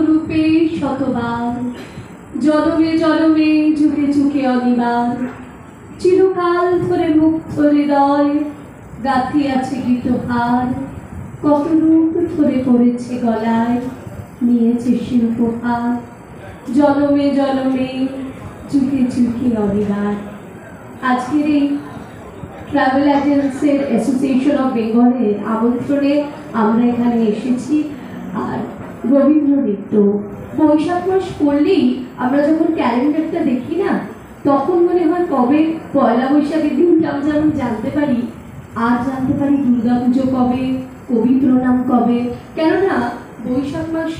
রূপে শতবার, জনমে জনমে যুগে যুগে অনিবার, চিরকাল ধরে মুক্ত হৃদয় গাঁথিয়াছে গীতহার, কত রূপ ধরে পড়েছে গলায়, নিয়েছে শিল্পহার, জনমে জনমে যুগে যুগে অনিবার। আজকের এই ট্রাভেল এজেন্সির অ্যাসোসিয়েশন অফ বেঙ্গলের আমন্ত্রণে আমরা এখানে এসেছি। আর রবীন্দ্র নৃত্য বৈশাখ মাস পড়লেই আমরা যখন ক্যালেন্ডারটা দেখি না, তখন মনে হয় কবে পয়লা বৈশাখের দিনটা যেমন জানতে পারি, আর জানতে পারি দুর্গা পুজো কবে, কবি প্রণাম কবে। কেননা বৈশাখ মাস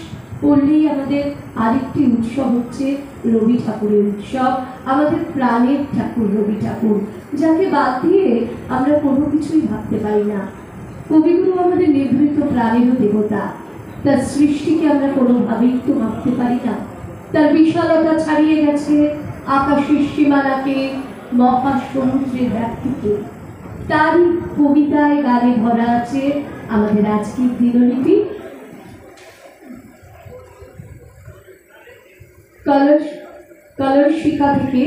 পড়লেই আমাদের আরেকটি উৎসব হচ্ছে রবি ঠাকুরের উৎসব, আমাদের প্রাণের ঠাকুর রবি ঠাকুর, যাকে বাদ দিয়ে আমরা কোনো কিছুই ভাবতে পারি না। কবিগুরু আমাদের নিভৃত প্রাণেরও দেবতা, তার সৃষ্টিকে আমরা কোনোভাবেই তো ভাবতে পারি না। তার বিশালতা ছাড়িয়ে গেছে আকাশের সীমানাকে, মহাসমুদ্রের ব্যাপ্তিকে। তারই কবিতায় গানে ভরা আছে আমাদের আজকের দিনলিপি। কলরশিকা থেকে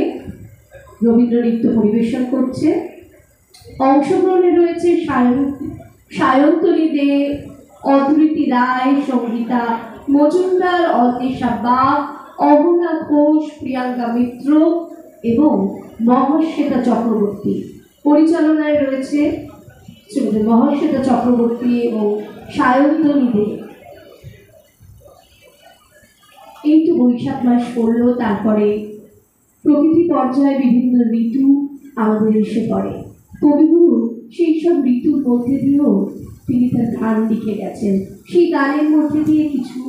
রবীন্দ্র নৃত্য পরিবেশন করছে। অংশগ্রহণে রয়েছে সায়ন্তনী দে, অদ্রিতি রায়, সঙ্গীতা মজুমদার, অন্বেষা বাগ, অহনা ঘোষ, প্রিয়াঙ্কা মিত্র এবং মহাশ্বেতা চক্রবর্তী। পরিচালনায় রয়েছে মহাশ্বেতা চক্রবর্তী এবং সায়ন্তনী দে। এই তো বৈশাখ মাস পড়ল, তারপরে প্রকৃতি পর্যায়ে বিভিন্ন ঋতু আমাদের এসে পড়ে। কবিগুরু সেই সব ঋতুর মধ্যে দিয়েও তিনি তার গান লিখে গেছেন। সেই গানের মধ্যে দিয়ে কিছু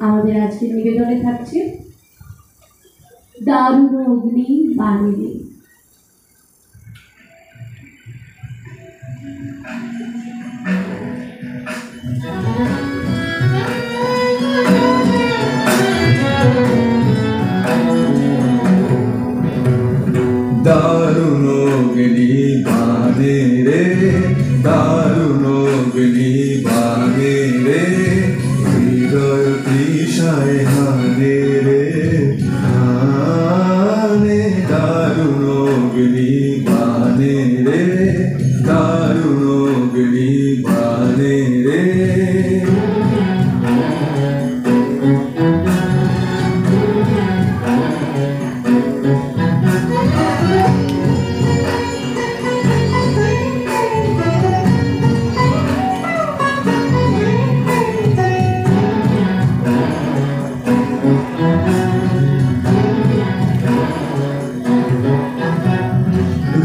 আমাদের আজকে নিবেদনে থাকছে। দারুণ অগ্নি বাণী। দারুণ অগ্নি বাণে রে, দারুণ অগ্নি বাণে রে, হৃদয় তৃষায় হানে রে হানে। দারুণ অগ্নি বাণে রে, দারুণ অগ্নি বাণে রে।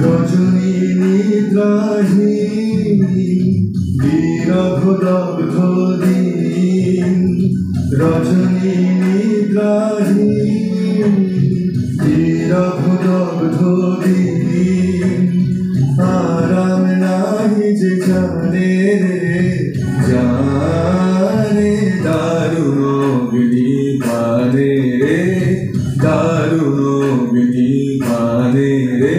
রজনী নিদ্রাহীন বিরঘদগ্ধ দিন, রজনী নিদ্রাহীন বিরঘদগ্ধ দিন। আরাম নাহি যে জানে রে জানে, দারুণ অগ্নি বাণে রে, দারুণ অগ্নি বাণে রে।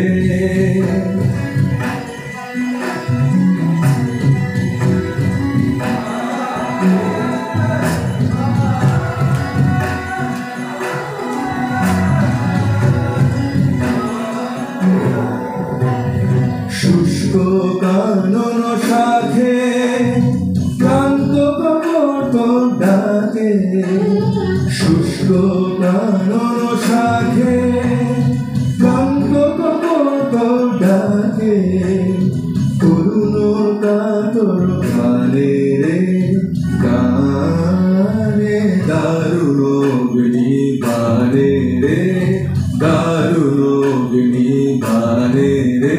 শুষ্ক কানন শাখে ক্লান্ত কপোত ডাকে, শুষ্ক কানন শাখে ক্লান্ত কপোত ডাকে। করুণ কাতর গানে রে গানে, দারুণ অগ্নি বাণে রে, দারুণ অগ্নি বাণে রে।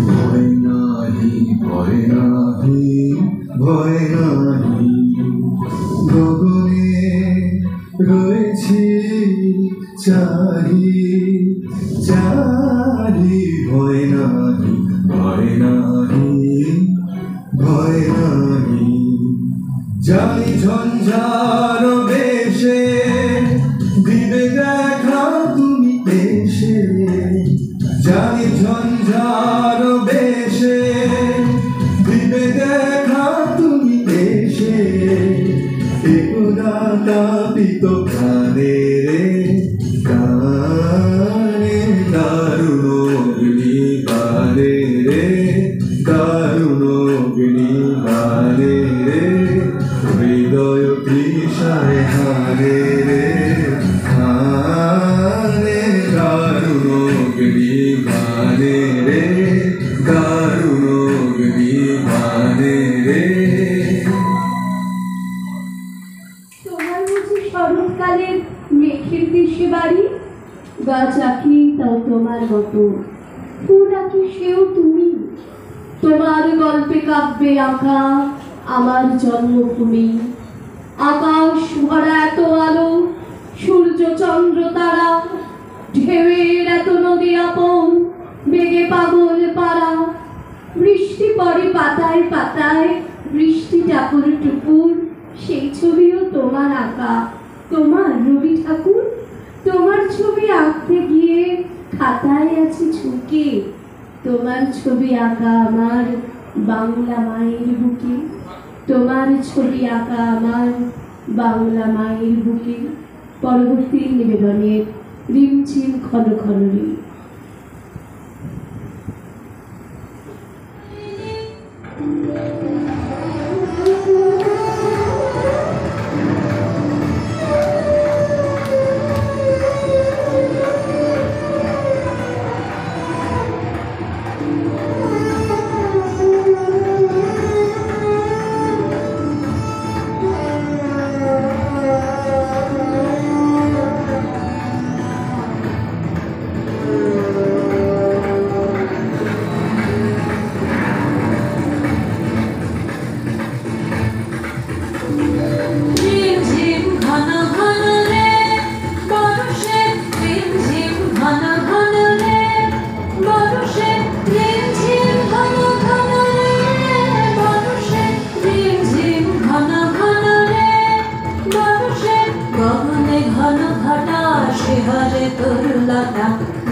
ভয় নাহি ভয় নাহি ভয় নাহি, গগনে রয়েছি চারি চারি। ভয় নাহি ভয় নাহি ভয় নাহি, জানি ঝঞ্ঝার বেশে দিবে দেখা তুমি এসে, জানি ঝঞ্ঝার ভালোবেসে দিবে দেখা তুমি এসে তাপিত প্রাণে রে গানে দারুণ অগ্নিবাণে রে দারুণ অগ্নিবাণে রে হৃদয় তৃষায় হারে রে হারে দারুণ অগ্নিবাণে রে দারুণ অগ্নিবাণে রে। তোমার বুঝি শরৎকালের মেঘের দেশে বাড়ি, গাছ আঁকি তাও তোমার মতো, ফুল আঁকি সেও তুমি। তোমার গল্পে কাব্যে আঁকা আমার জন্মভূমি, আকাশ ভরা এত আলো, সূর্য চন্দ্র তারা, ঢেউয়ের এত নদী আপন, বেগে পাগল পাড়া। বৃষ্টি পড়ে পাতায় পাতায়, বৃষ্টি টাপুর টুকুর, সেই ছবিও তোমার আঁকা। তোমার রবি ঠাকুর, তোমার ছবি আঁকতে গিয়ে খাতায় আছে ঝুঁকে। তোমার ছবি আঁকা আমার বাংলা মায়ের বুকে, তোমার ছবি আঁকা আমার বাংলা মায়ের বুকে। পরবর্তী নিবেদনের রিমঝিম ঘন ঘন ঋণ।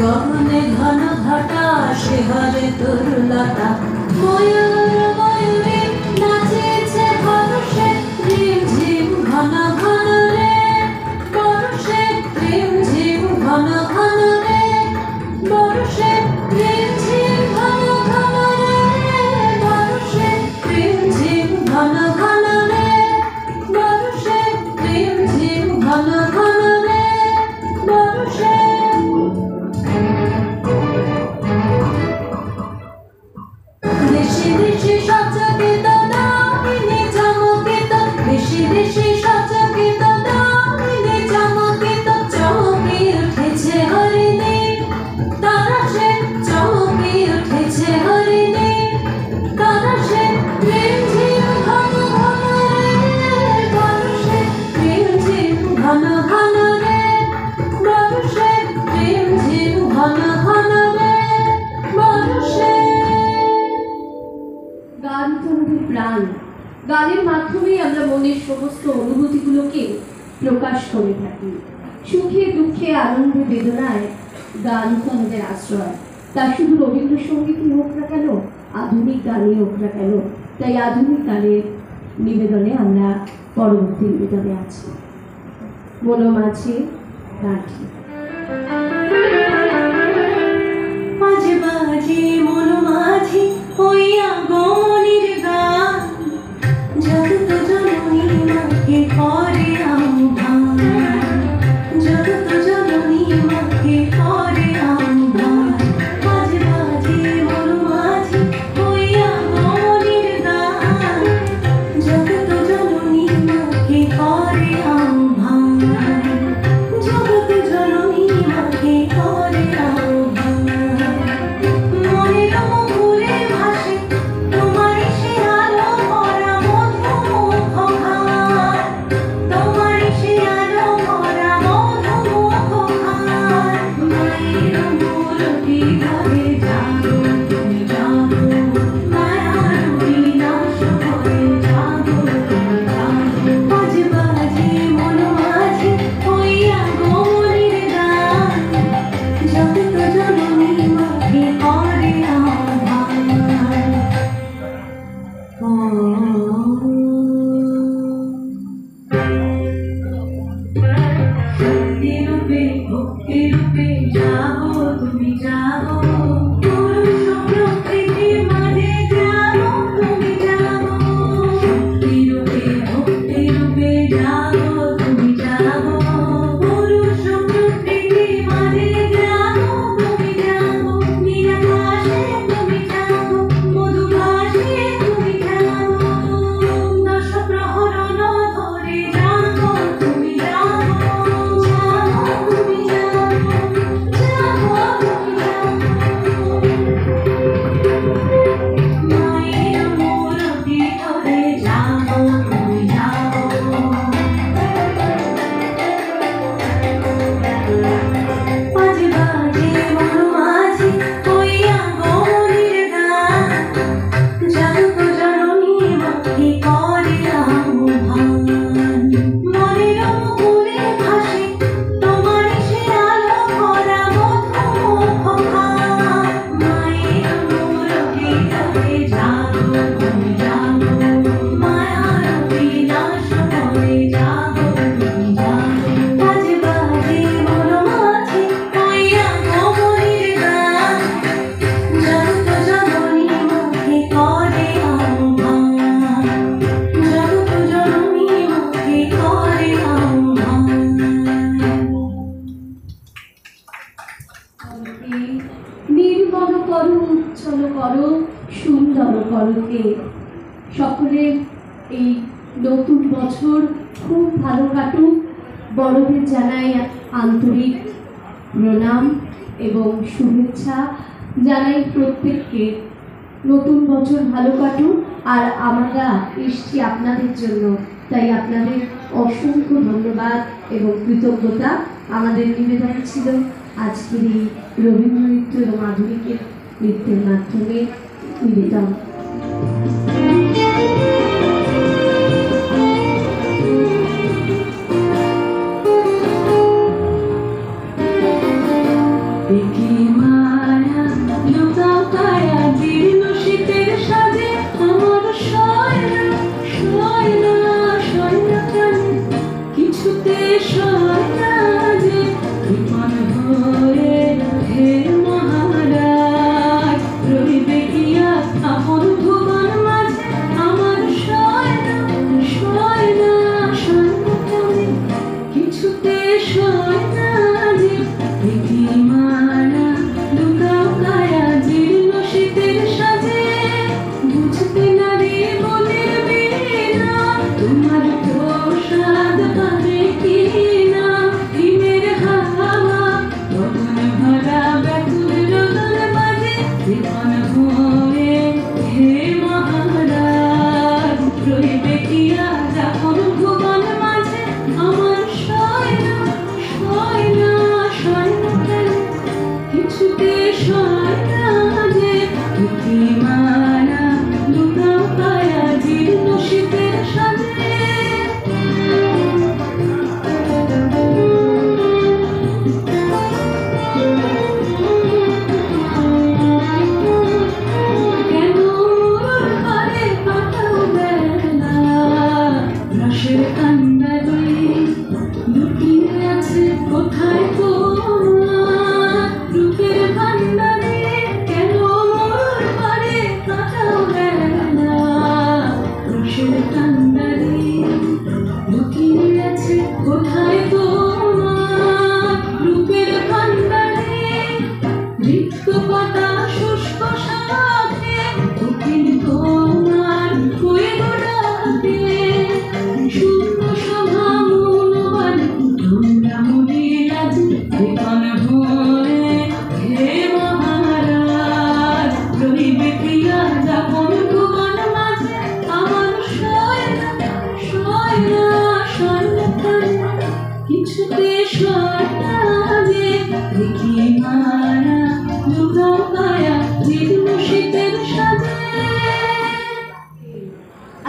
গগনে ঘন ঘটা শিহরে তরুলতা, ময়ূর ময়ূরী নাচেছে হর্ষে, রিমঝিম ঘন ঘন রে বর্ষে, রিমঝিম ঘন ঘন রে বর্ষে, রিমঝিম ঘন ঘন রে বর্ষে, রিমঝিম ঘন ঘন রে বর্ষে, রিমঝিম ঘন ঘন রে বর্ষে। দেশে দেশে সচকিত দামিনী চমকিত, দেশে দেশে সচকিত দামিনী চমকিত, চমকে উঠেছে হরিণী তারা সে, চমকে উঠেছে হরিণী তারা সে, রিমঝিম ঘন ঘন রে বর্ষে, রিমঝিম ঘন ঘন রে বর্ষে, রিমঝিম ঘন ঘন রে বর্ষে। গান তো আমাদের প্রাণ, গানের মাধ্যমেই আমরা মনের সমস্ত অনুভূতিগুলোকে প্রকাশ করে থাকি। সুখে দুঃখে আনন্দে বেদনায় গান তো আমাদের আশ্রয়। তা শুধু রবীন্দ্রসঙ্গীতই হোক না কেন, আধুনিক গানই হোক না কেন। তাই আধুনিক গানের নিবেদনে আমরা পরবর্তী নিবেদনে আছি মনোমাঝি গানটি। মাঝে মাঝে মন মাঝে হইয়া গমনির গান, জগত জননী মাকে করে আহ্বান, জগত জননী মাকে করে আহ্বান। মাঝে মাঝে মন মাঝে হইয়া গমনির গান, জগত জননী মাকে করে আহ্বান, জগত জননী মাকে করো, সুন্দর করোকে। সকলের এই নতুন বছর খুব ভালো কাটুক। বড়দের জানাই আন্তরিক প্রণাম এবং শুভেচ্ছা জানাই প্রত্যেককে। নতুন বছর ভালো কাটুক। আর আমরা এসছি আপনাদের জন্য, তাই আপনাদের অসংখ্য ধন্যবাদ এবং কৃতজ্ঞতা। আমাদের নিবেদন ছিল আজকের এই রবীন্দ্র নৃত্য এবং আধুনিকের নৃত্যের মাধ্যমে নিবেদন।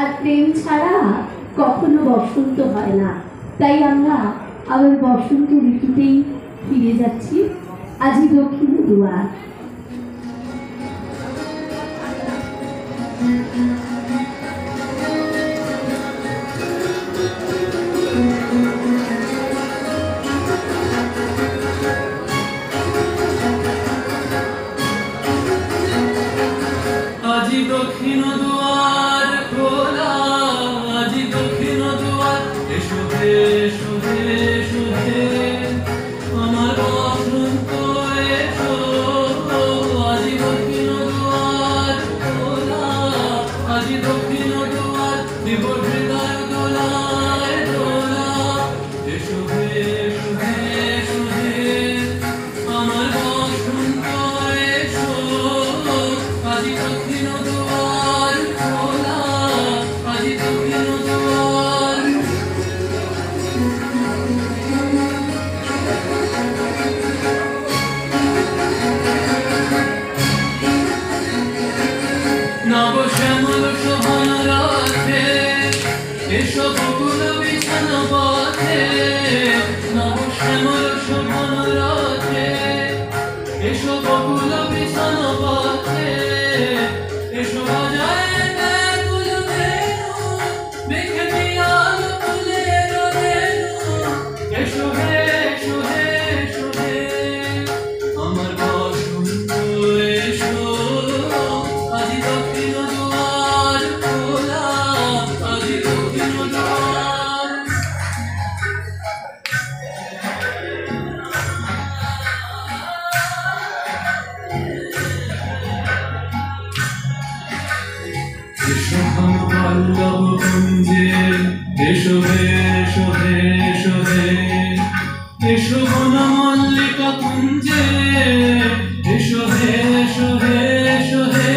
আর প্রেম ছাড়া কখনো বসন্ত হয় না, তাই আমরা আবার বসন্ত ঋতুতেই ফিরে যাচ্ছি। আজি দক্ষিণ দুয়ার। আজি দক্ষিণ দুয়ার খোলা, আজি দক্ষিণ দুয়ার, এসো হে এসো হে এসো হে আমার বসন্ত এসো। আজি দক্ষিণ দুয়ার খোলা, আজি দক্ষিণ দুয়ার, দিব হৃদয় দোলায় দোলা। এসো হে এসো হে এসো হে আমার বসন্ত এসো। আজি দক্ষিণ দুয়ার খোলা, আজি দক্ষিণ দুয়ার। নব শ্যামল শোভন রাধে, এসো বকুল বিছানা পথে। নব শ্যামল শোভন রাধে, এসো বকুল বিছানা পথে। এসো এসো ঘন পল্লব কুঞ্জে, এসো হে এসো হে এসো হে, এসো ঘন মল্লিকা কুঞ্জে, এসো হে এসো হে এসো হে,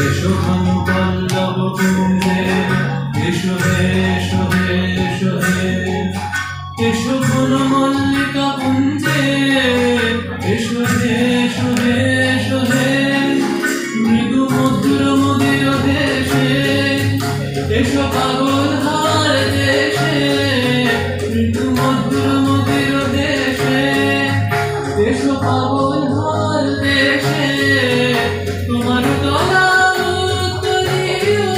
এসো ঘন পল্লব কুঞ্জে, এসো হে এসো হে এসো হে, এসো ঘন মল্লিকা কুঞ্জে, এসো হে এসো হে এসো হে, মৃদু মধুর মদির দেশে, এসো পাগল হার দেশে, মৃদু মধুর মদির দেশে, এসো পাগল হার দেশে, তোমার তলা উত্তরীয়,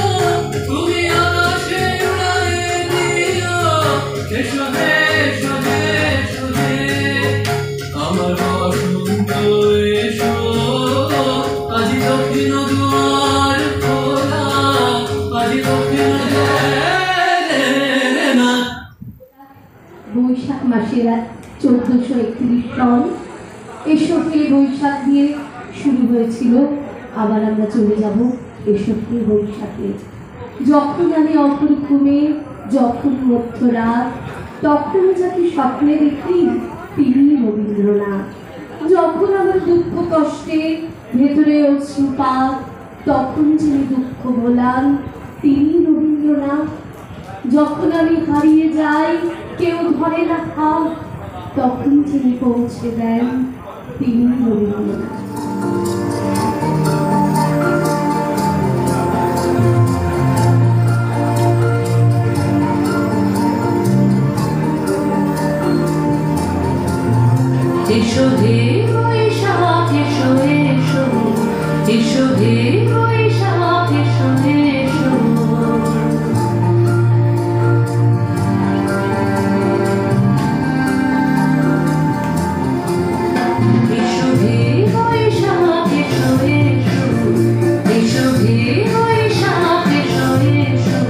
তুমি আকাশে উড়ায়ে দিও, এসো হে এসো হে এসো হে, আমার বসন্ত এসো, আজি দক্ষিণ দুয়ার খোলা, আজি দক্ষিণ না। বৈশাখ মাসের 1431 সন। এসো হে বৈশাখ দিয়ে শুরু হয়েছিল, আবার আমরা চলে যাব এসো হে বৈশাখে। যখন আমি অপর ঘুমে, যখন মধ্যরাত, তখন যাকে স্বপ্নে দেখি তিনি রবীন্দ্রনাথ। যখন আমার দুঃখ কষ্টে ভেতরে অশ্রুপাত, তখন যিনি দুঃখ ভোলান তিনি রবীন্দ্রনাথ। যখন আমি হারিয়ে যাই, কেউ ধরে না হাত, তখন যিনি পৌঁছে দেন তিনি রবীন্দ্রনাথ। এসো হে বৈশাখ এসো এসো, এসো হে বৈশাখ এসো এসো, এসো হে বৈশাখ এসো এসো, এসো হে বৈশাখ এসো এসো,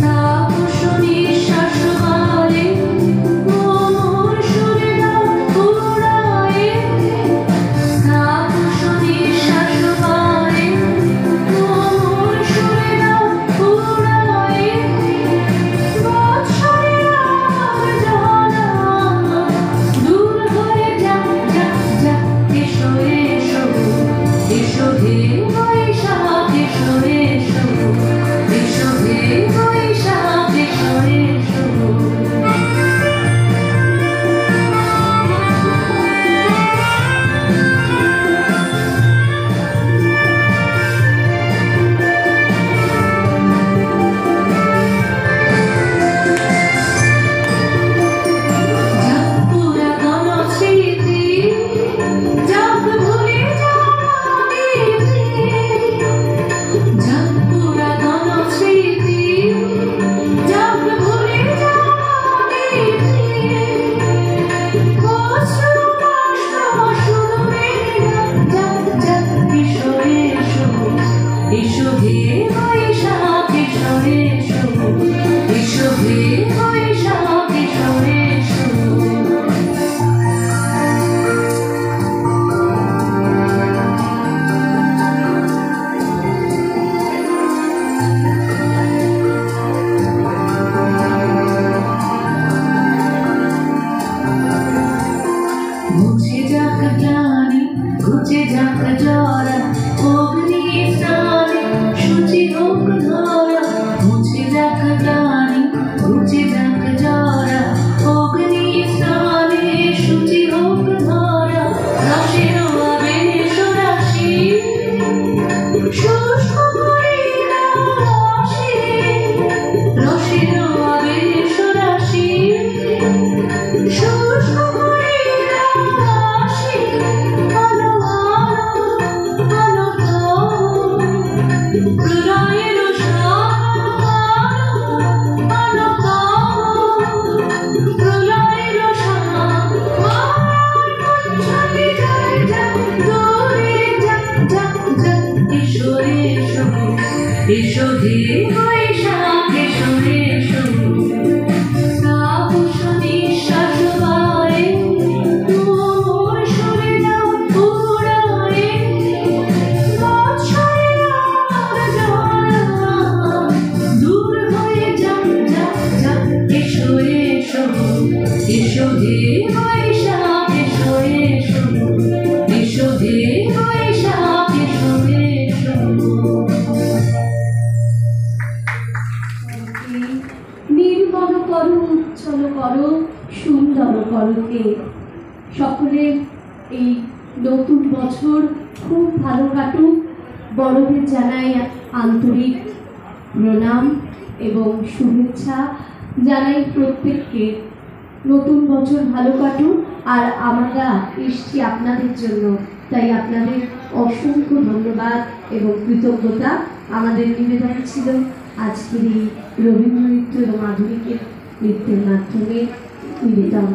তাপস নিঃশ্বাস বাড়ে, মোর সুরে দাও উড়ায়ে, তাপস নিঃশ্বাস বাড়ে, মোর সুরে দাও উড়ায়ে, বৎসরের আবর্জনা দূর হয়ে যাক যাক যাক, এসো এসো, এসো হে বৈশাখ এসো এসো, এসো হে বৈশাখ এসো এসো। যাক পুরাতন স্মৃতি, যাক ভুলে যাওয়া স্মৃতি, যাক পুরাতন স্মৃতি, যাক ভুলে যাওয়া স্মৃতি, অশ্রু কষ্ট শুধু যাক যাক যাক, এসো এসো, এসো হে বৈশাখ এসো এসো, এসো হে বৈশাখ এসো এসো। মুছে যাক গ্লানি, ঘুচে যাক জরা, অগ্নি স্নানে শুচি হোক ধরা, মুছে যাক গ্লানি, ঘুচে যাক জরা, অগ্নি স্নানে শুচি হোক ধরা, রসের আবেশ রাশি, শুষ্ক করে দাও রসে, রসের আবেশ রাশি, শুষ্ক করে দাও রসে, আলো আলো আলো প্রলয়ের আলো প্রলয়ের চলে যায় যাক দূরে যাক যাক যাক, এসো এসো, এসো হে বৈশাখ এসো এসো, তাপস নিঃশ্বাস বাড়ে, মোর সুরে দাও উড়ায়ে, বৎসরের করো, সুন্দর করোকে। সকলের এই নতুন বছর খুব ভালো কাটুক। বড়দের জানাই আন্তরিক প্রণাম এবং শুভেচ্ছা জানাই প্রত্যেককে। নতুন বছর ভালো কাটুক। আর আমরা এসছি আপনাদের জন্য, তাই আপনাদের অসংখ্য ধন্যবাদ এবং কৃতজ্ঞতা। আমাদের নিবেদন ছিল আজকের এই রবীন্দ্র নৃত্য এবং আধুনিকের নৃত্যের মাধ্যমে নিবেদন।